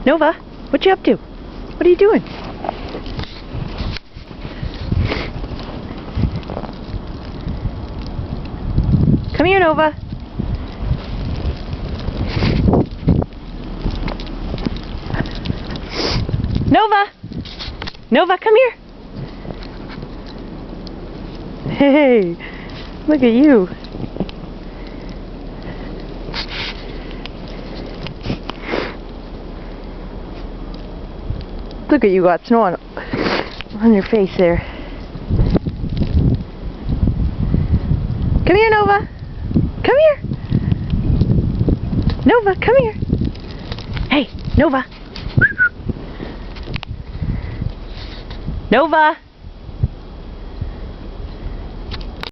Nova, what you up to? What are you doing? Come here, Nova. Nova! Nova, come here! Hey, look at you. Look at you, got snow on your face there. Come here, Nova. Come here. Nova, come here. Hey, Nova. Nova.